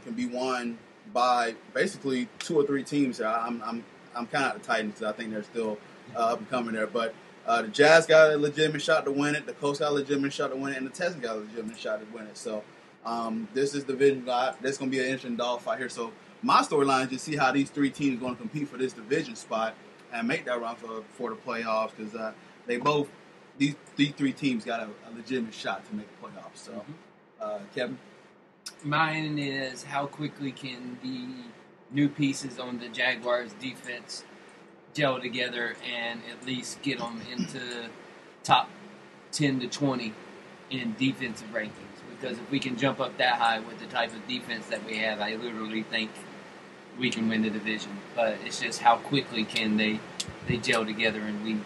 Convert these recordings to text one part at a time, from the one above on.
can be won by basically 2 or 3 teams. I'm kind of the Titans because I think they're still up and coming there. But the Jazz got a legitimate shot to win it. The Colts got a legitimate shot to win it, and the Texans got a legitimate shot to win it. So this is division. There's going to be an interesting dogfight here. So my storyline is to see how these 3 teams are going to compete for this division spot and make that run for the playoffs because these 3 teams got a legitimate shot to make the playoffs. So, Kevin? Mine is how quickly can the new pieces on the Jaguars defense gel together and at least get them into top 10 to 20 in defensive rankings. Because if we can jump up that high with the type of defense that we have, I literally think we can win the division. But it's just how quickly can they gel together and we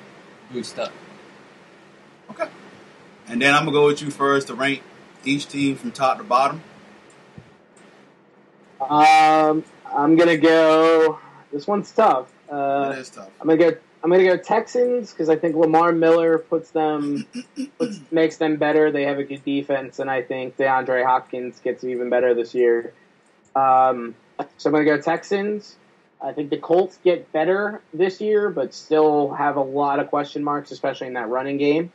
boost up. Okay. And then I'm going to go with you first to rank each team from top to bottom. I'm going to go... This one's tough. It is tough. I'm gonna go Texans because I think Lamar Miller makes them better. They have a good defense, and I think DeAndre Hopkins gets even better this year. So I'm gonna go Texans. I think the Colts get better this year, but still have a lot of question marks, especially in that running game.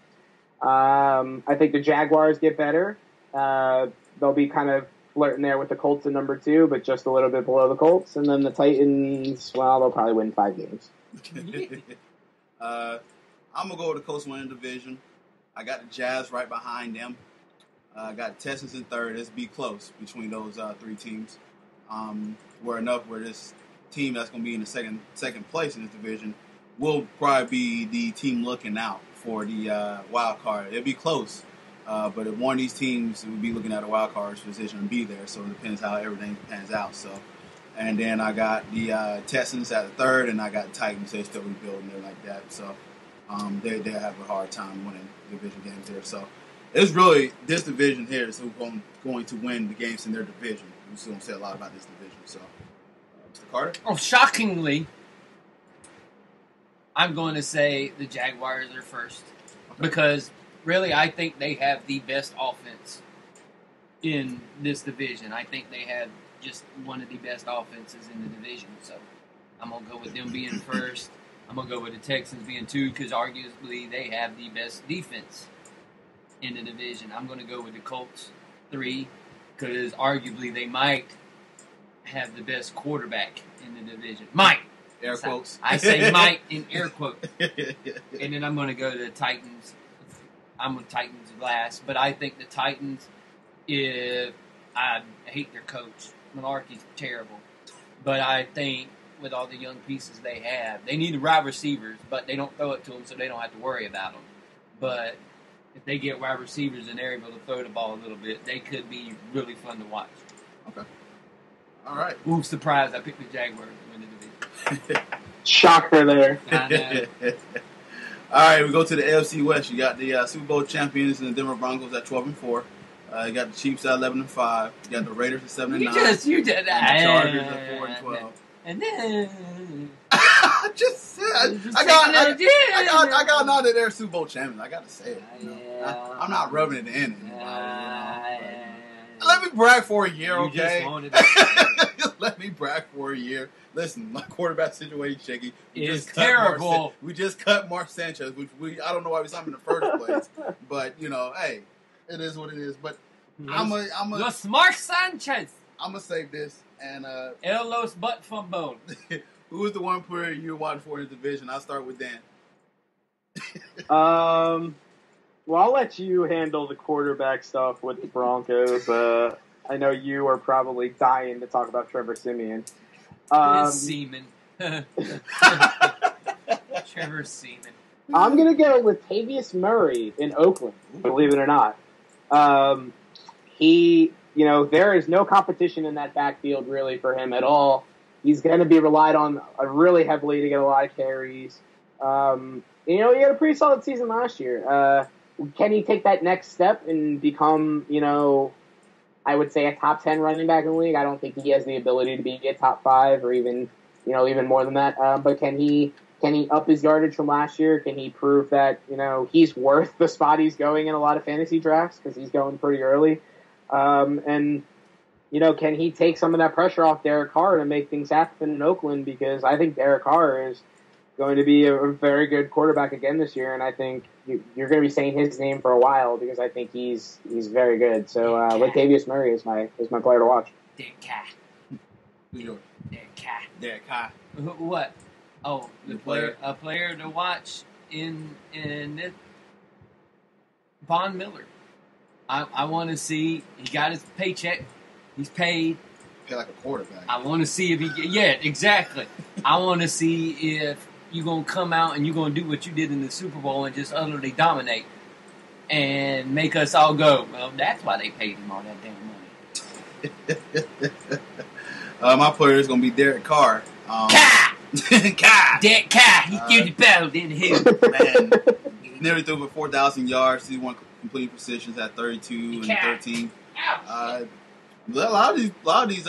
I think the Jaguars get better. They'll be kind of flirting there with the Colts at number 2, but just a little bit below the Colts. And then the Titans, well, they'll probably win 5 games. I'm going to go with the Colts winning division. I got the Jazz right behind them. I got the Texans in third. It's be close between those 3 teams. Where this team that's going to be in the second place in this division will probably be the team looking out for the wild card. It'll be close. But if one of these teams would be looking at a wild card position and be there, so it depends how everything pans out. So, and then I got the Texans at the third, and I got the Titans. They're still rebuilding there like that. So, they have a hard time winning division games there. So, it's really this division here is who's going to win the games in their division. We're still going to say a lot about this division. So, Mr. Carter? Oh, shockingly, I'm going to say the Jaguars are first because. Really, I think they have the best offense in this division. I think they have just one of the best offenses in the division. So I'm going to go with them being first. I'm going to go with the Texans being 2 because arguably they have the best defense in the division. I'm going to go with the Colts 3 because arguably they might have the best quarterback in the division. Might. Air quotes. I say might in air quotes. And then I'm going to go to the Titans. I'm a Titans glass, but I think the Titans, I hate their coach. Malarkey's terrible. But I think with all the young pieces they have, they need the wide receivers, but they don't throw it to them, so they don't have to worry about them. But if they get wide receivers and they're able to throw the ball a little bit, they could be really fun to watch. Okay. All right. Ooh, surprised I picked the Jaguars to win the division. Shocker there. I know. All right, we go to the AFC West. You got the Super Bowl champions and the Denver Broncos at 12-4. You got the Chiefs at 11-5. You got the Raiders at 7-9. You did that. And the Chargers at 4-12. And then I just said I got none of their Super Bowl champions. I got to say it. I'm not rubbing it in. Let me brag for a year, okay? Just let me brag for a year. Listen, my quarterback situation, shaky. It's terrible. We just cut Mark Sanchez, which I don't know why we signed him in the first place. But, hey, it is what it is. But Los Mark Sanchez. I'm going to save this. And El Los Butt Fumble. Who is the one player you're watching for in the division? I'll start with Dan. Well, I'll let you handle the quarterback stuff with the Broncos. I know you are probably dying to talk about Trevor Siemian. Seaman. Trevor Seaman. I'm going to go with Tavius Murray in Oakland, believe it or not. There is no competition in that backfield really for him at all. He's going to be relied on really heavily to get a lot of carries. He had a pretty solid season last year. Can he take that next step and become, I would say a top 10 running back in the league? I don't think he has the ability to be a top 5 or even more than that. But can he up his yardage from last year? Can he prove that, he's worth the spot he's going in a lot of fantasy drafts because he's going pretty early? And can he take some of that pressure off Derek Carr to make things happen in Oakland? Because I think Derek Carr is going to be a very good quarterback again this year, and I think you're going to be saying his name for a while because I think he's very good. So Latavius Murray is my player to watch. Derek Carr. Who's yours? Derek Carr. What? Oh, a player to watch in this. Von Miller. I want to see. He got his paycheck. He's paid. Pay like a quarterback. I want to see if he. Yeah, exactly. I want to see if you're gonna come out and you're gonna do what you did in the Super Bowl and just utterly dominate and make us all go, well, that's why they paid him all that damn money. My player is gonna be Derek Carr. Carr! Derek Carr! He threw the ball, didn't he? Man, nearly threw for 4,000 yards. He won complete positions at 32 and 13. A lot of these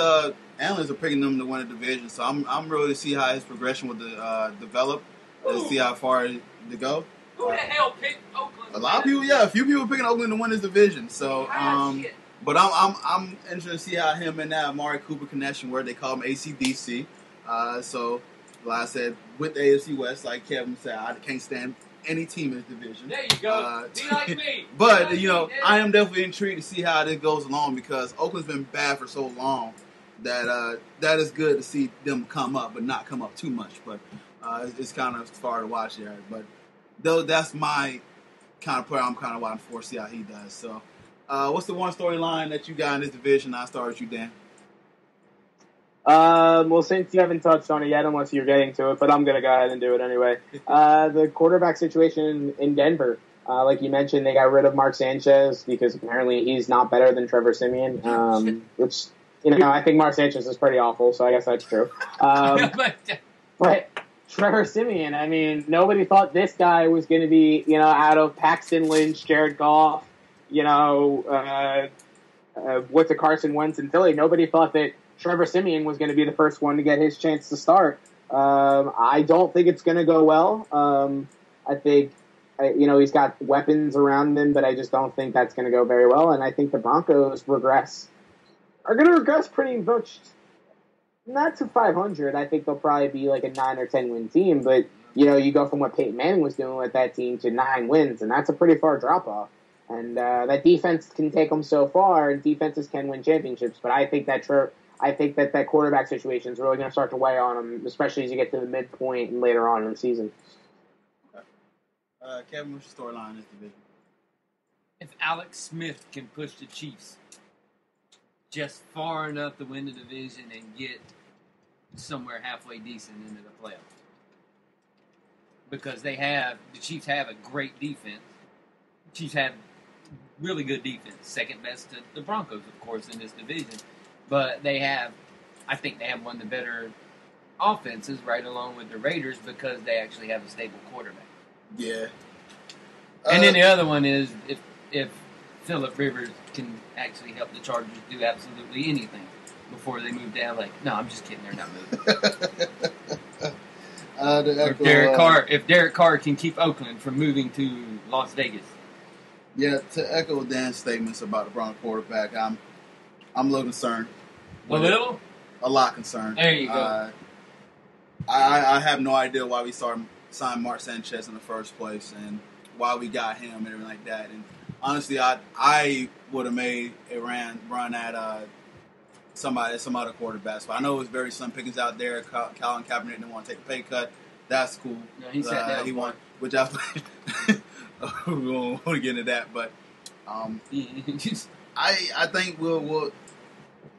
analysts are picking them to win a division, so I'm really to see how his progression will develop and see how far to go. Who the hell picked Oakland? A lot of people, a few people picking Oakland to win this division. So, but I'm interested to see how him and that Amari Cooper connection, where they call him ACDC. So, like I said, with the AFC West, like Kevin said, I can't stand any team in this division. There you go. Be like me. But I am definitely intrigued to see how this goes along because Oakland's been bad for so long that that is good to see them come up, but not come up too much. But it's kind of far to watch there. But though that's my kind of player, I'm kind of watching for to see how he does. So, what's the one storyline that you got in this division? I'll start with you, Dan. Well, since you haven't touched on it yet, unless you're getting to it, but I'm going to go ahead and do it anyway. The quarterback situation in Denver. Like you mentioned, they got rid of Mark Sanchez because apparently he's not better than Trevor Siemian, which, I think Mark Sanchez is pretty awful, so I guess that's true. But Trevor Siemian, I mean, nobody thought this guy was going to be, out of Paxton Lynch, Jared Goff, what's a Carson Wentz in Philly. Nobody thought that Trevor Siemian was going to be the first one to get his chance to start. I don't think it's going to go well. I think, he's got weapons around him, but I just don't think that's going to go very well. And I think the Broncos are going to regress pretty much, not to 500. I think they'll probably be like a 9 or 10 win team. But, you go from what Peyton Manning was doing with that team to 9 wins, and that's a pretty far drop off. And that defense can take them so far, and defenses can win championships. But I think that quarterback situation is really going to start to weigh on them, especially as you get to the midpoint and later on in the season. Okay. Kevin, what's your storyline in this division? If Alex Smith can push the Chiefs just far enough to win the division and get somewhere halfway decent into the playoffs. Because the Chiefs have a great defense. The Chiefs have really good defense, second best to the Broncos, of course, in this division. But I think they have one of the better offenses right along with the Raiders because they actually have a stable quarterback. Yeah. And then the other one is if Phillip Rivers can actually help the Chargers do absolutely anything before they move to LA. No, I'm just kidding. They're not moving. If Derek Carr can keep Oakland from moving to Las Vegas. Yeah, to echo Dan's statements about the Broncos quarterback, I'm a little concerned. A little? A lot concerned. There you go. I have no idea why we signed Mark Sanchez in the first place and why we got him and everything like that. And honestly, I would have made a run at some other quarterbacks. But I know it was very slim pickings out there. Colin Kaepernick didn't want to take a pay cut. That's cool. No, he sat down. He won, which I we won't get into that. But I think we'll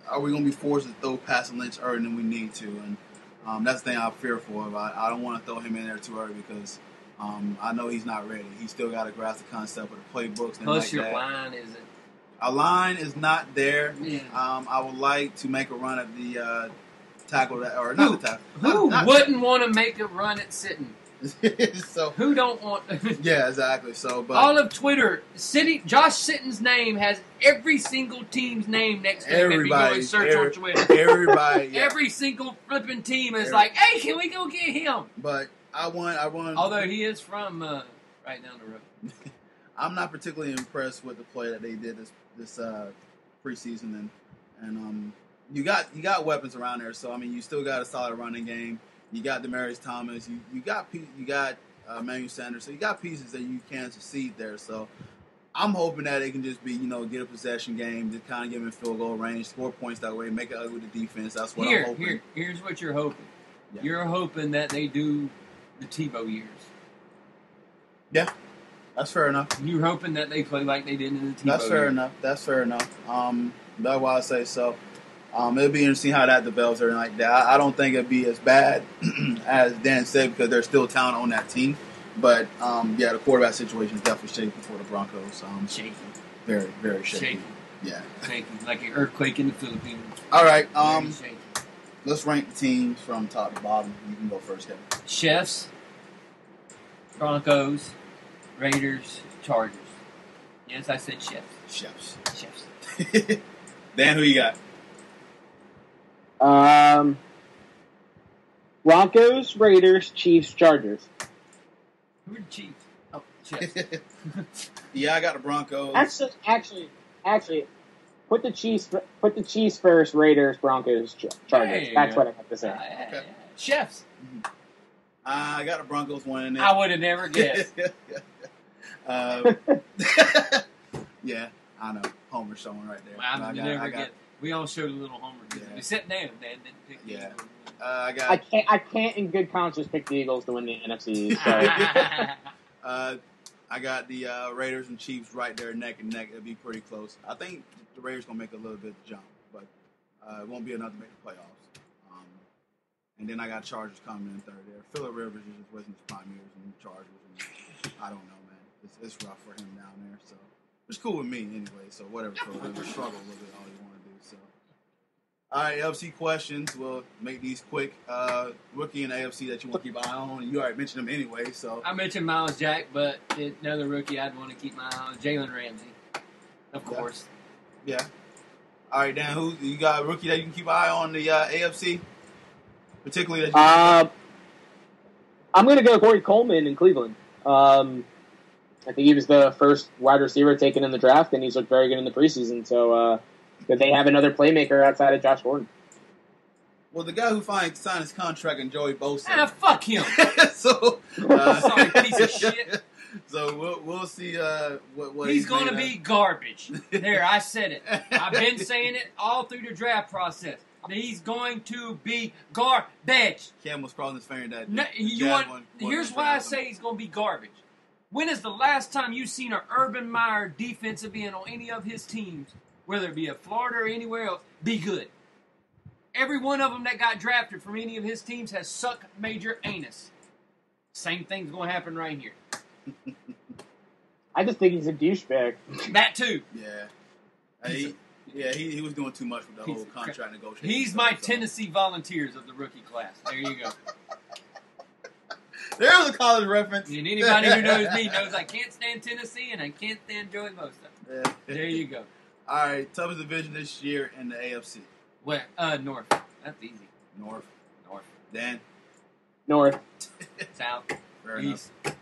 are we going to be forced to throw Paxton Lynch earlier than we need to? And that's the thing I'm fearful of. I don't want to throw him in there too early because I know he's not ready. He's still got to grasp the concept of the playbooks. Plus, your line isn't. Our line is not there. Yeah. I would like to make a run at the tackle that, or not the tackle. Who wouldn't want to make a run at Sitton? So who don't want? Yeah, exactly. So, but all of Twitter, Josh Sitton's name has every single team's name next to him. If you go and search on Twitter, everybody, yeah. Every single flipping team is like, "Hey, can we go get him?" But I want. Although he is from right down the road. I'm not particularly impressed with the play that they did this preseason, and And you got weapons around there. So I mean, you still got a solid running game. You got Demaryius Thomas. You got Emmanuel Sanders. So you got pieces that you can succeed there. So I'm hoping that it can just be, get a possession game, just kind of give them field goal range, score points that way, make it ugly with the defense. That's what I'm hoping. Here's what you're hoping. Yeah. You're hoping that they do the Tebow years. Yeah, that's fair enough. You're hoping that they play like they did in the Tebow That's fair years. enough. That's fair enough. That's why I say so. It'll be interesting how that develops or like that. I don't think it'd be as bad as Dan said because there's still talent on that team. But, the quarterback situation is definitely shaky for the Broncos. Shaky. Very, very shaky. Yeah. Shaky. Like an earthquake in the Philippines. All right. Very shaky. Let's rank the teams from top to bottom. You can go first, Kevin. Chiefs, Broncos, Raiders, Chargers. Yes, I said Chiefs. Chiefs. Dan, who you got? Broncos, Raiders, Chiefs, Chargers. Who are the Chiefs? Oh, Chiefs. Yeah, I got the Broncos. Actually, put the Chiefs first. Raiders, Broncos, Chargers. That's what I have to say. Okay. Chiefs. I got the Broncos winning it. I would have never guessed. Yeah, I know. Homer showing right there. I never get. We all showed a little Homer. Yeah. We sat down. Dan didn't pick the Eagles. I can't in good conscience pick the Eagles to win the NFC. So. I got the Raiders and Chiefs right there neck and neck. It'll be pretty close. I think the Raiders gonna make a little bit of jump, but it won't be enough to make the playoffs. And then I got Chargers coming in third there. Phillip Rivers is just wasting his prime years in the Chargers, and I don't know, man. It's rough for him down there. So it's cool with me anyway. So whatever. Phillip Rivers struggle a little bit, all you want to do. So. All right, AFC questions. We'll make these quick. Rookie in the AFC that you want to keep an eye on. You already mentioned him anyway, so. I mentioned Miles Jack, but another rookie I'd want to keep my eye on, Jalen Ramsey, of course. Yeah. All right, Dan, who you got a rookie that you can keep an eye on the AFC? Particularly that I'm going to go Corey Coleman in Cleveland. I think he was the first wide receiver taken in the draft, and he's looked very good in the preseason, so... that they have another playmaker outside of Josh Gordon. Well, the guy who signed his contract and Joey Bosa. Fuck him. So, sorry, piece of shit. So we'll see what he's going to be garbage. There, I said it. I've been saying it all through the draft process. He's going to be garbage. Cam was crossing his finger that. No, here's why I say he's going to be garbage. When is the last time you seen an Urban Meyer defensive end on any of his teams, whether it be at Florida or anywhere else, be good? Every one of them that got drafted from any of his teams has sucked major anus. Same thing's going to happen right here. I just think he's a douchebag. That too. Yeah. He was doing too much with the whole contract negotiation. He's my Tennessee Volunteers of the rookie class. There you go. There's a college reference. And anybody who knows me knows I can't stand Tennessee and I can't stand Joey Bosa. Yeah. There you go. All right, toughest division this year in the AFC. Where? North. That's easy. North. North. Dan? North. South. Fair East. enough.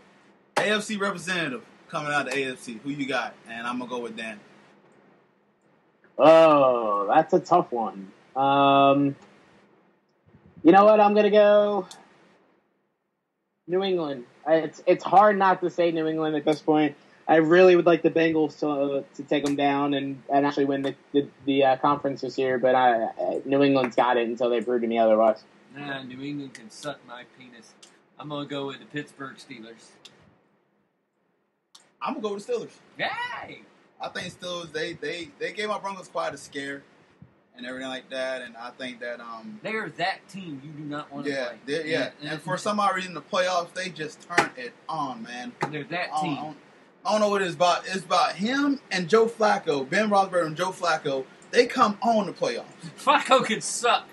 AFC representative coming out of the AFC. Who you got? And I'm going to go with Dan. Oh, that's a tough one. You know what? I'm going to go New England. It's hard not to say New England at this point. I really would like the Bengals to take them down and actually win the conference this year, but New England's got it until they prove to me otherwise. Nah, New England can suck my penis. I'm going to go with the Pittsburgh Steelers. I'm going to go with the Steelers. Yay! I think Steelers, they gave my Broncos quite a scare and everything like that, and I think that... They're that team you do not want to play. Yeah, and for some odd reason, the playoffs, they just turn it on, man. They're that team. I don't know what it's about. It's about him and Joe Flacco, Ben Roethlisberger and Joe Flacco. They come on the playoffs. Flacco could suck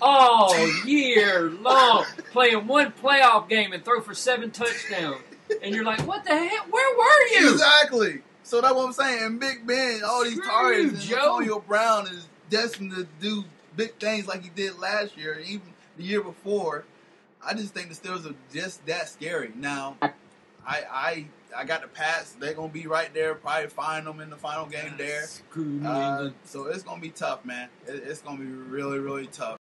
all year long, playing one playoff game and throw for 7 touchdowns. And you're like, what the heck? Where were you? Exactly. So that's what I'm saying. And Big Ben, all these targets, and Joe. Antonio Brown is destined to do big things like he did last year, and even the year before. I just think the Steelers are just that scary. Now, I got the Pats. They're gonna be right there. Probably find them in the final game there. Screw New England. So it's gonna be tough, man. It's gonna be really, really tough.